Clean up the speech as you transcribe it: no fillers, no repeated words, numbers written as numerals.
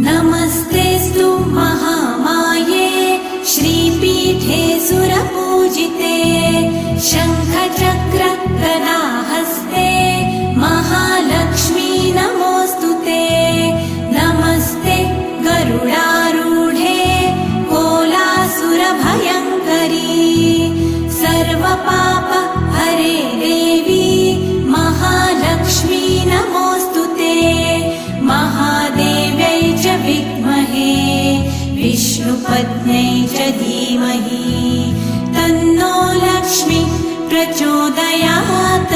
नमस्तेऽस्तु महामाये श्रीपीठे सुरपूजिते शङ्खचक्र गदाहस्ते महालक्ष्मी नमोऽस्तुते। नमस्ते गरुडारूढे कोलासुरभयङ्करी सर्वपाप हरे देवी महालक्ष्मी नमोऽस्तुते। महादेव्यै च विद्महे विष्णुपत्न्यै च धीमहि तन्नो लक्ष्मी प्रचोदयात्।